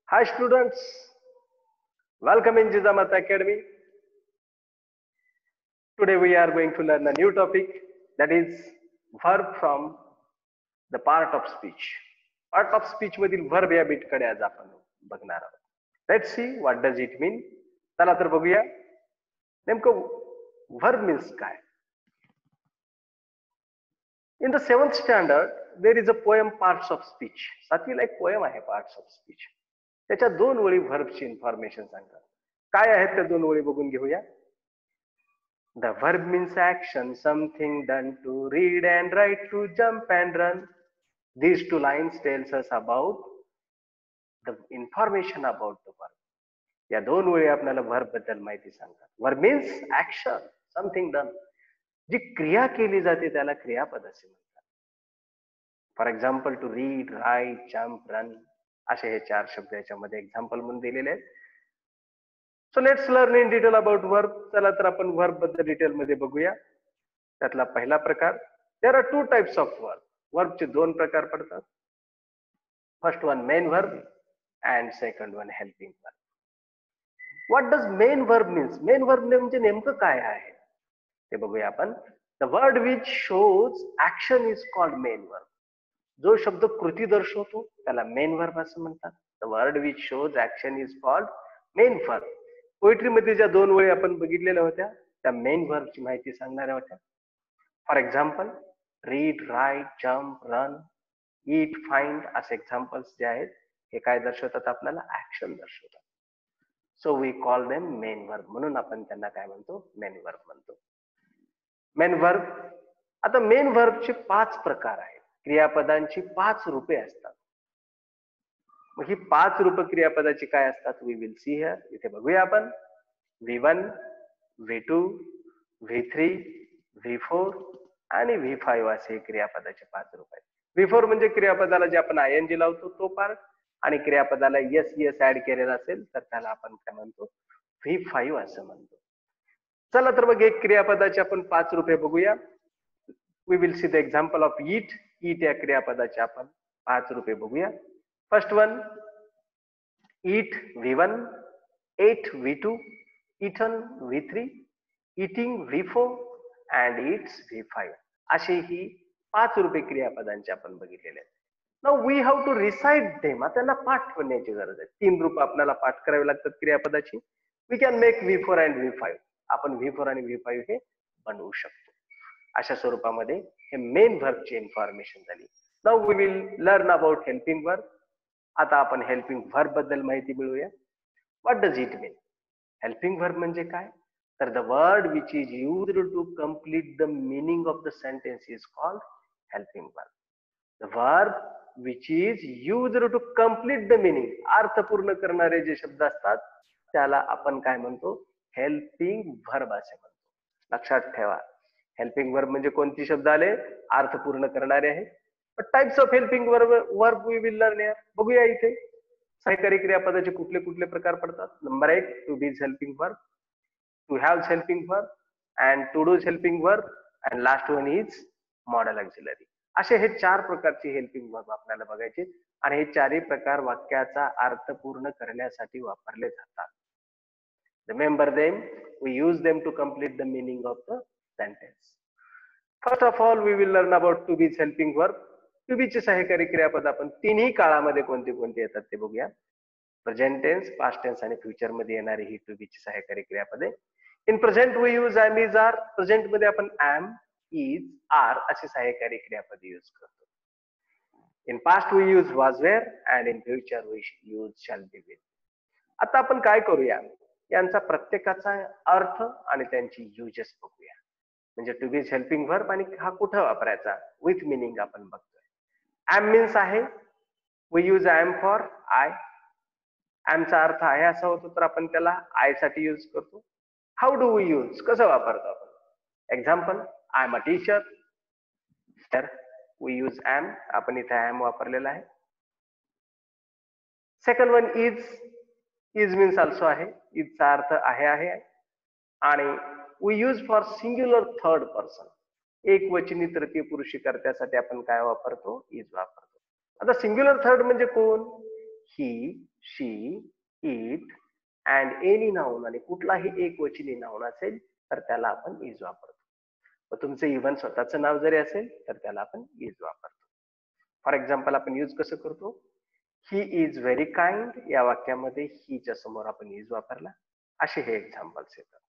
Hi students, welcome in Jizamat Academy. Today we are going to learn a new topic, that is verb from the part of speech. Part of speech मधील verb या bit कडे आज आपण बघणार आहोत. Let's see what does it mean. चला तर बघूया नेमकं verb means काय. In the 7th standard there is a poem Parts of Speech. सातवीला एक poem आहे Parts of Speech. त्याच्या दोन ओळी व्हर्बची इन्फॉर्मेशन सांगतात. काय आहेत त्या दोन ओळी बघून घेऊया. The verb means action, something done to read and write, to jump and run. These two lines tells us about the information about the verb. या दोन ओळी आपल्याला verb बद्दल माहिती सांगतात. Verb means action, something done. जी क्रिया केली जाते त्याला क्रियापद असे म्हणतात. For example to read, write, jump, run असे हे चार शब्द याच्यामध्ये एक्झाम्पल म्हणून दिलेले आहेत. So let's learn in detail about verb. चला तर आपण वर्ब बद्दल डिटेल मध्ये बघूया. त्यातला पहिला प्रकार, there are two types of verb. वर्बचे दोन प्रकार पडतात. First one main verb and second one helping verb. What does main verb means? Main verb म्हणजे नेमकं काय आहे ते बघूया आपण. The word which shows action is called main verb. जो शब्द कृती दर्शवतो त्याला मेन वर्ब असं म्हणतात. The word which shows action is called main verb. Poetry मध्ये ज्या दोन ओळी आपण बघितलेल्या होत्या त्या मेन वर्बची माहिती सांगणाऱ्या होत्या. For example read, write, jump, run, eat, find असे एक्झाम्पल्स जे आहेत हे काय दर्शवतात? आपल्याला ऍक्शन दर्शवतात. So we call them main verb. म्हणून आपण त्यांना काय म्हणतो? मेन वर्ब म्हणतो. Main verb. आता मेन वर्बचे 5 प्रकार आहेत. क्रियापदांची 5 रूपे असतात. मग ही 5 रूप क्रियापदाची काय असतात? We will see here. इथे बघूया आपण. V1, V2, V3, V4 आणि V5 असे क्रियापदाचे 5 रूप आहेत. V4 म्हणजे क्रियापदाला जे आपण ING लावतो तो पार्ट, आणि क्रियापदाला yes ऍड केलेला असेल तर त्याला आपण काय म्हणतो? V5 असं म्हणतो. चला तर मग एक क्रियापदाचे आपण 5 रूपे बघूया. We will see the example of eat. Eat या क्रियापदाचे आपण 5 रूपे बघूया. First one, eat V1, ate V2, eaten V3, eating V4 and eats V5. अशी ही 5 रूपे क्रियापदांचे आपण बघितलेले आहेत. Now we have to recite them. आता त्यांना पाठ करण्याची गरज आहे. 3 रूप आपल्याला पाठ करावी लागतात क्रियापदाची. We can make V4 and V5. आपण V4 आणि V5 हे बनवू शकतो. अशा स्वरूपामध्ये हे मेन व्हर्बची इन्फॉर्मेशन झाली. Now we will learn about helping verb. आता आपण हेल्पिंग वर्ब बद्दल माहिती मिळूया. What does it mean? Helping verb म्हणजे काय? तर the word which is used to complete the meaning of the sentence is called helping verb. The verb which is used to complete the meaning, अर्थ पूर्ण करणारे जे शब्द असतात त्याला आपण काय म्हणतो? हेल्पिंग वर्ब असे म्हणतो. लक्षात ठेवा, हेल्पिंग वर्ब म्हणजे कोणते शब्द आले? अर्थ पूर्ण करणारे आहेत. Types of helping verb we will learn here. बघूया इथे सहाय्यकारी क्रियापदाचे कुठले कुठले प्रकार पडतात. Number 1, to be's helping verb, to have helping verb and to do's helping verb and last one is modal auxiliary. असे हे 4 प्रकारचे हेल्पिंग वर्ब आपल्याला बघायचे, आणि हे 4ही प्रकार वाक्याचा अर्थ पूर्ण करण्यासाठी वापरले जातात. Remember them. We use them to complete the meaning of the sentence. First of all we will learn about to be's helping verb. To be चे सहाय्यकारी क्रियापद आपण तिन्ही काळामध्ये कोणते कोणते येतात ते बघूया. प्रेझेंट टेन्स, पास्ट टेन्स आणि फ्युचर मध्ये येणारी ही टू बी ची सहाय्यकारी क्रियापदे. In present we use am, is, are. Present मध्ये आपण एम, इज, आर असे सहाय्यकारी क्रियापद यूज करतो. In past we use was, were and in future we use shall be, will. आता आपण काय करूया, यांचा प्रत्येकाचा अर्थ आणि त्यांची युजेस बघूया. म्हणजे टू बी हेल्पिंग वर्ब आणि हा कुठं वापरायचा, विथ मिनिंग आपण बघतोय. एम मीन्स आहे. We use am for I. एमचा अर्थ आहे असा होतो तर आपण त्याला आय साठी यूज करतो. How do we use? कसं वापरतो आपण? Example, I am a teacher. तर वी यूज एम. आपण इथे एम वापरलेला आहे. Second one is. Is means also आहे. इजचा अर्थ आहे. आणि we use for singular third person. एक वचनी तृतीय पुरुषी कर्त्यासाठी आपण काय वापरतो? इज वापरतो. आता सिंग्युलर थर्ड म्हणजे कोण? ही, she, it and any noun आणि कुठलाही एकवचनी नाउन असेल तर त्याला आपण इज वापरतो. मग तुमचं इव्हन स्वतःचं नाव जरी असेल तर त्याला आपण इज वापरतो. फॉर एक्झाम्पल आपण यूज कसं करतो? ही इज व्हेरी काइंड या वाक्यामध्ये हीच्या समोर आपण इज वापरला. असे हे एक्झाम्पल्स येतात.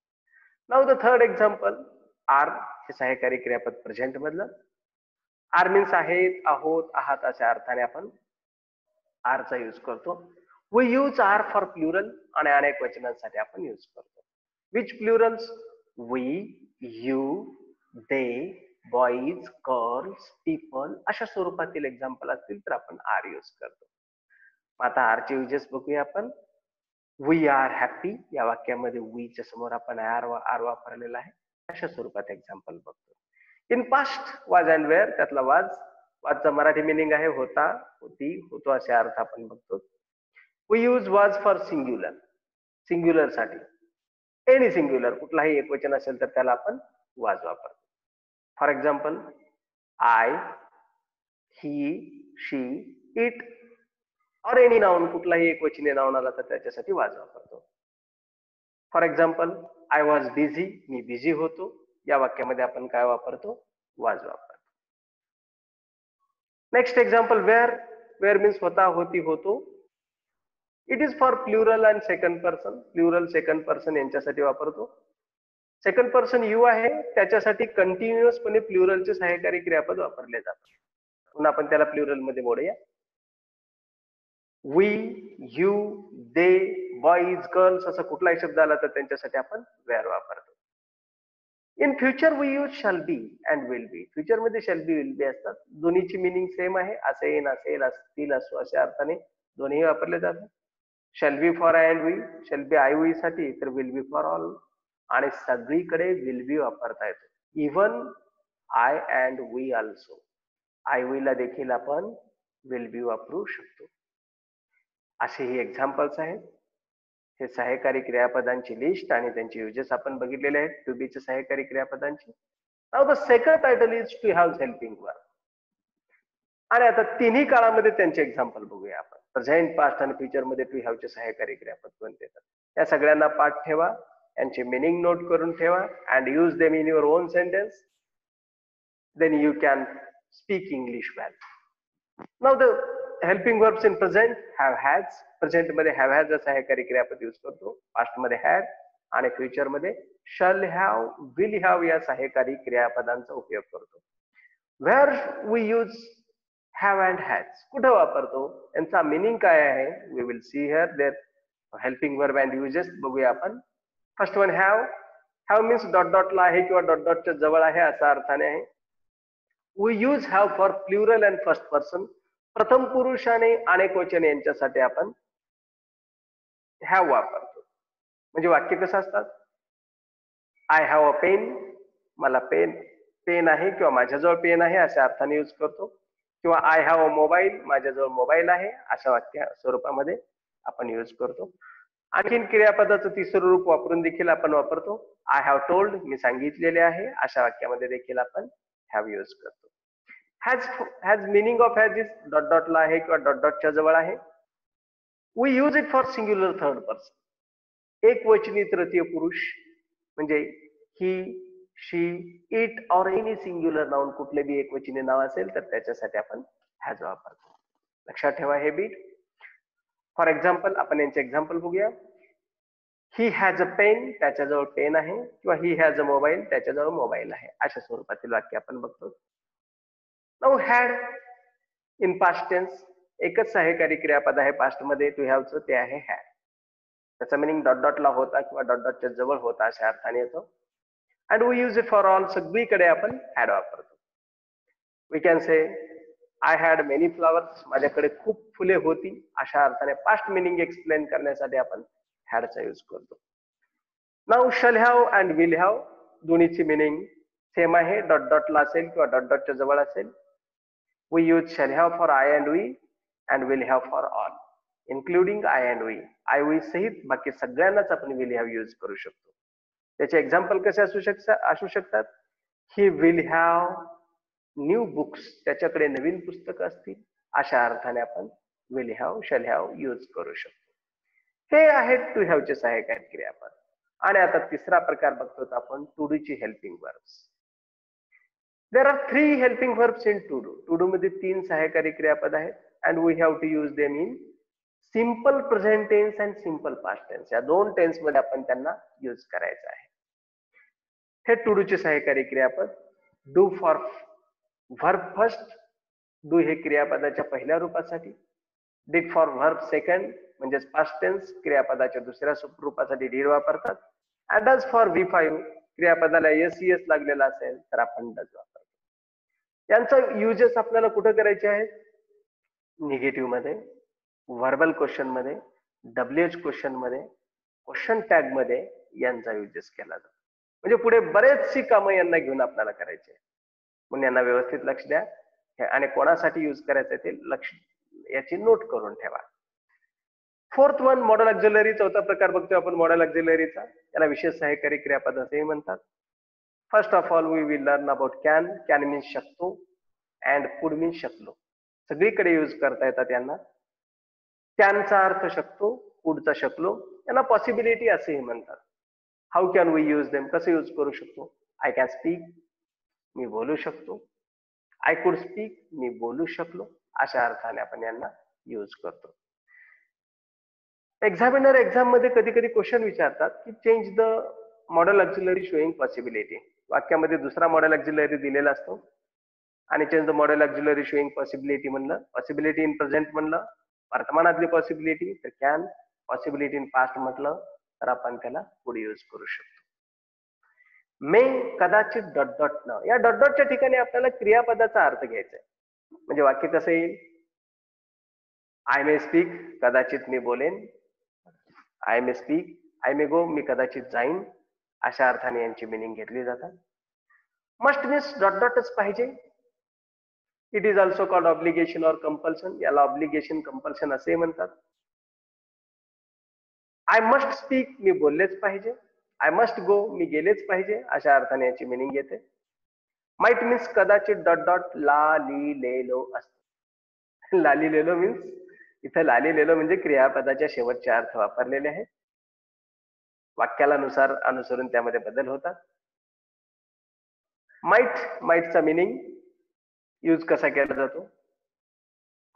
Now the third example, are हे सहाय्यकारी क्रियापद प्रेझेंट मधलं. आर मीन्स आहेत, आहोत, आहात अशा अर्थाने आपण आर चा यूज करतो. We use are for plural आणि अनेक वचनांसाठी आपण यूज करतो. Which plurals? We, you, they, boys, girls, people अशा स्वरूपातील एक्झाम्पल असतील तर आपण आर यूज करतो. आता आर चे युजेस बघूया आपण. वी आर हॅपी या वाक्यामध्ये वी च्या समोर आपण आर वापरलेला आहे. अशा स्वरूपात एक्झाम्पल बघतो. इन पास्ट वाज अँड वेअर त्यातला वाजचा मराठी मिनिंग आहे होता, होती, होतो असे अर्थ आपण बघतो. We use was for singular, singular साठी. एनी सिंग्युलर कुठलाही एकवचन असेल तर त्याला आपण वाज वापरतो. For example I, he, she, it और एनी नाउन कुठलाही एकवचनी नाउन आला तर त्याच्यासाठी वाज वापरतो. For example I was busy, मी बिझी होतो या वाक्यामध्ये आपण काय वापरतो? वाज वापरतो. Next example were. Were means होता, होती, होतो. It is for plural and second person. Plural second person यांच्यासाठी वापरतो. सेकंड पर्सन यू आहे त्याच्यासाठी कंटिन्युअसपणे प्लुरलचे सहाय्यकारी क्रियापद वापरले जातात. पुन्हा आपण त्याला प्लुरल मध्ये मोडूया. We, you, they, boys, girls असा कुठलाही शब्द आला तर त्यांच्यासाठी आपण वेअर वापरतो. In future we use shall be and will be. Future मध्ये शॅल बी, विल बी असतात. दोन्हीची मिनिंग सेम आहे. असेल, असेल, असतील, असो अशा अर्थाने दोन्ही वापरले जातात. Shall be for I and we, shall be I we साठी, तर विल बी फॉर ऑल. आणि सगळीकडे विल बी वापरता येतो. Even I and we also. I we ला देखील आपण विल बी वापरू शकतो. असे ही एक्झाम्पल्स आहेत. हे सहाय्यकारी क्रियापदांची लिस्ट आणि त्यांचे युजेस आपण बघितलेले आहेत टू बी चे सहाय्यकारी क्रियापदांची. Now the second title is to have helping verb. आणि आता तिन्ही काळामध्ये त्यांचे एक्झाम्पल बघूया आपण. प्रेझेंट, पास्ट आणि फ्युचर मध्ये टू हॅव चे सहाय्यकारी क्रियापद कोणते येतात. या सगळ्यांना पाठ ठेवा, यांचे मिनिंग नोट करून ठेवा and use them in your own sentence. Then you can speak English well. Now the helping verbs in present, have has. Present मध्ये हॅव हॅज सहाय्यकारी क्रियापद यूज करतो. पास्ट मध्ये हॅड आणि फ्युचर मध्ये शल हॅव, विल हॅव या सहाय्यकारी क्रियापदांचा उपयोग करतो. Where we use have and has कुठे वापरतो, यांचा मिनिंग काय आहे? We will see here their helping verb and uses बघूया आपण. First one have. Have means dot डॉटला आहे किंवा डॉट डॉटच्या जवळ आहे असा अर्थाने आहे. We use have for plural and first person. प्रथम पुरुष आणि अनेक वचन यांच्यासाठी आपण हॅव वापरतो. म्हणजे वाक्य कसं असतात? आय हॅव अ पेन, मला पेन आहे किंवा माझ्याजवळ पेन आहे अशा अर्थाने यूज करतो. किंवा आय हॅव अ मोबाईल, माझ्याजवळ मोबाईल आहे अशा वाक्य स्वरूपामध्ये आपण यूज करतो. आणखीन क्रियापदाचं तिसरं रूप वापरून देखील आपण वापरतो. आय हॅव टोल्ड, मी सांगितलेले आहे अशा वाक्यामध्ये देखील आपण हॅव यूज करतो. Has meaning of has is dot डॉटला आहे किंवा डॉट डॉटच्या जवळ आहे. We use it for singular third person. एक वचनी तृतीय पुरुष म्हणजे ही, शी, इट और एनी सिंग्युलर नाउन कुठले बी एक वचनी नाव असेल तर त्याच्यासाठी आपण हॅज वापरतो. लक्षात ठेवा हे बीट. फॉर एक्झाम्पल आपण यांचे एक्झाम्पल बघूया. ही हॅज अ पेन, त्याच्याजवळ पेन आहे. किंवा ही हॅज अ मोबाईल, त्याच्याजवळ मोबाईल आहे. अशा स्वरूपातील वाक्य आपण बघतो. Now had in past tense, एकच सहाय्यकारी क्रियापद आहे पास्ट मध्ये टू हॅवचं, ते आहे हॅड. त्याचा मिनिंग डॉट डॉटला होता किंवा डॉट डॉटच्या जवळ होता अशा अर्थाने येतो. And we use it for all, सगळीकडे आपण हॅड वापरतो. We can say I had many flowers, माझ्याकडे खूप फुले होती अशा अर्थाने पास्ट मिनिंग एक्सप्लेन करण्यासाठी आपण हॅडचा यूज करतो. Now shall have and will have दोन्हीची मिनिंग सेम आहे. डॉट डॉटला असेल किंवा डॉट डॉटच्या जवळ असेल. We use shall have for I and we and will have for all including I and we. I we सहित बाकी सगळ्यांनाच आपण विल हॅव यूज करू शकतो. त्याचे एक्झाम्पल कसे असू शकतात? He will have new books, त्याच्याकडे नवीन पुस्तकं असतील अशा अर्थाने आपण will have, shall have use करू शकतो. हे आहेत टू हॅवचे सहाय्यकारी क्रियापद. आणि आता तिसरा प्रकार बघतो आपण टू डू ची helping verbs. There are 3 helping verbs in to do. To do मध्ये 3 सहाय्यकारी क्रियापद आहेत and we have to use them in simple present tense and simple past tense. या 2 टेन्स मध्ये आपण त्यांना यूज करायचं आहे. हे टू डू चे सहाय्यकारी क्रियापद. Do for verb first, do हे क्रियापदाच्या पहिल्या रूपासाठी. डिड फॉर व्हर्ब सेकंड म्हणजेच पास्ट टेन्स क्रियापदाच्या दुसऱ्या रूपासाठी डीड वापरतात. अँड डज फॉर V5 क्रियापदाला एस लागलेला असेल तर आपण डज वापरतो. यांचा युजेस आपल्याला कुठे करायचे आहेत? निगेटिव्ह मध्ये, व्हर्बल क्वेश्चन मध्ये, WH क्वेश्चन मध्ये, क्वेश्चन टॅग मध्ये यांचा युजेस केला जातो. म्हणजे पुढे बरेचशी कामं यांना घेऊन आपल्याला करायचे. म्हणून यांना व्यवस्थित लक्ष द्या आणि कोणासाठी यूज करायचं ते लक्ष याची नोट करून ठेवा. Fourth one model auxiliary. चौथा प्रकार बघतोय आपण मॉडेल ऑक्झिलरीचा. याला विशेष सहाय्यकारी क्रियापद असेही म्हणतात. First of all we will learn about can. Can means शकतो अँड कुड मीन्स शकलो. सगळीकडे यूज करता येतात यांना. कॅनचा अर्थ शकतो, कुडचा शकलो. यांना पॉसिबिलिटी असेही म्हणतात. How can we use them, कसं यूज करू शकतो? आय कॅन स्पीक, मी बोलू शकतो. आय कुड स्पीक, मी बोलू शकलो. अशा अर्थाने आपण यांना यूज करतो. एक्झामिनर एक्झाम मध्ये कधी कधी क्वेश्चन विचारतात की change the model auxiliary showing possibility. वाक्यामध्ये दुसरा मॉडेल ऑक्झिलरी दिलेला असतो आणि change the model auxiliary showing possibility म्हणलं, पॉसिबिलिटी इन प्रेझेंट म्हणलं, वर्तमानातली पॉसिबिलिटी तर कॅन, पॉसिबिलिटी इन पास्ट म्हटलं तर आपण त्याला पुढे यूज करू शकतो. मे, कदाचित, डॉट डॉट न. या डॉट डॉटच्या ठिकाणी आपल्याला क्रियापदाचा अर्थ घ्यायचा आहे. म्हणजे वाक्य कसं येईल? आय मे स्पीक, कदाचित मी बोलेन. आय मे स्पीक, आय मे गो, मी कदाचित जाईन. अशा अर्थाने यांची मिनिंग घेतली जातात. मस्ट मीन्स डॉट डॉटच पाहिजे. It is also called obligation or compulsion. याला ऑब्लिगेशन, कंपल्शन असे म्हणतात. आय मस्ट स्पीक, मी बोललेच पाहिजे. आय मस्ट गो, मी गेलेच पाहिजे. अशा अर्थाने याची मिनिंग येते. माइट मीन्स कदाचित डॉट डॉट ला ली ले लो असते. लाली लेलो मीन्स इथं लाली लेलो म्हणजे क्रियापदाच्या शेवटचे अर्थ वापरलेले आहेत. वाक्याला नुसार अनुसरून त्यामध्ये बदल होतात. माइट, माइटचा मिनिंग यूज कसा केला जातो?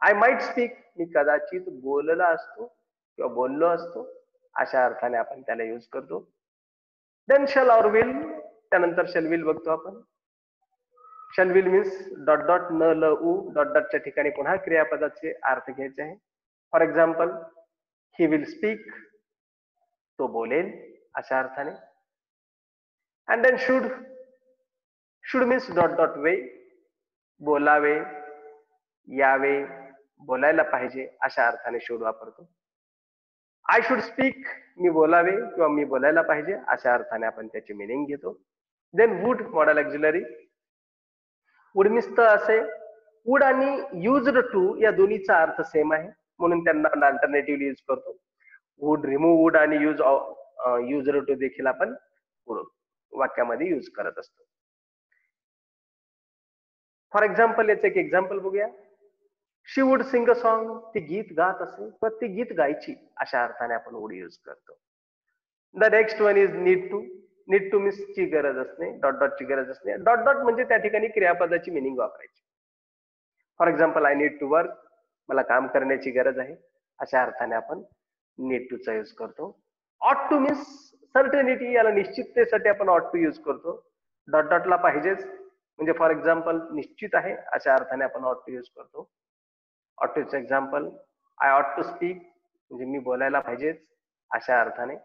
आय माइट स्पीक, मी कदाचित बोलला असतो किंवा बोललो असतो. अशा अर्थाने आपण त्याला यूज करतो. देन शल ऑर विल, त्यानंतर शल विल बघतो आपण. शल विल मीन्स डॉट डॉट न ल उ, डॉट डॉटच्या ठिकाणी पुन्हा क्रियापदाचे अर्थ घ्यायचे आहे. For example he will speak, तो बोलेल अशा अर्थाने. And then should, should means dot dot वे, बोलावे, यावे, बोलायला पाहिजे अशा अर्थाने शुड वापरतो. आय शुड स्पीक, मी बोलावे किंवा मी बोलायला पाहिजे अशा अर्थाने आपण त्याची मिनिंग घेतो. Then would, modal auxiliary. Would means तर असे. वुड आणि युज्ड टू या दोन्हीचा अर्थ सेम आहे म्हणून त्यांना आपण अल्टरनेटिव्ह यूज करतो. वुड, रिमूव्ह वुड आणि युज्ड टू देखील आपण वाक्यामध्ये यूज करत असतो. फॉर एक्झाम्पल याचं एक एक्झाम्पल बघूया. शी वुड सिंग अ सॉन्ग, ती गीत गात असेल तर ती गीत गायची अशा अर्थाने आपण वुड यूज करतो. The next one is need to. Need to means ची गरज असणे, डॉट डॉट ची गरज असणे. डॉट डॉट म्हणजे त्या ठिकाणी क्रियापदाची मिनिंग वापरायची. For example I need to work, मला काम करण्याची गरज आहे अशा अर्थाने आपण नीड टू चा यूज करतो. ऑट टू मीन्स सर्टनिटी, याला निश्चिततेसाठी आपण ऑट टू यूज करतो. डॉट डॉटला पाहिजेच म्हणजे फॉर एक्झाम्पल निश्चित आहे अशा अर्थाने आपण ऑट टू यूज करतो. ऑट टूचं एक्झाम्पल आय ऑट टू स्पीक म्हणजे मी बोलायला पाहिजेच अशा अर्थाने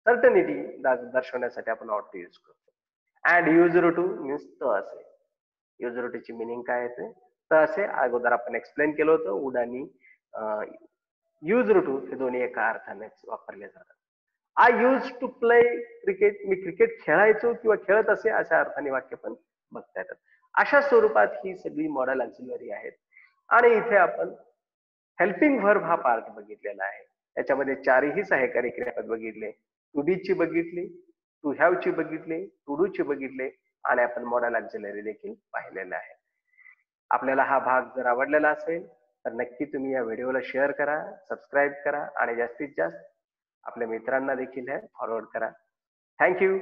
सर्टनिटी दर्शवण्यासाठी आपण ऑट टू यूज करतो. अँड युज्ड टू मीन्स त असे. युज्ड टूची मिनिंग काय येते? त असे. अगोदर आपण एक्सप्लेन केलं होतं. वुड आणि युज्ड टू हे दोन्ही एका अर्थाने वापरले जातात. I use to play cricket, मी क्रिकेट खेळायचो किंवा खेळत असे अशा अर्थाने वाक्य पण बघता येतात. अशा स्वरूपात ही सगळी मॉडेल ऑक्झिलरी आहेत. आणि इथे आपण हेल्पिंग व्हर्ब हा पार्ट बघितलेला आहे. याच्यामध्ये 4ही सहाय्यकारी क्रियापद बघितले. टू बी ची बघितली, टू हॅव ची बघितली, टू डू ची बघितले आणि आपण मॉडेल ऑक्झिलरी देखील पाहिलेला आहे. आपल्याला हा भाग जर आवडलेला असेल तर नक्की तुम्ही या व्हिडिओला शेअर करा, सबस्क्राईब करा आणि जास्तीत जास्त आपल्या मित्रांना देखील हे फॉरवर्ड करा. Thank you.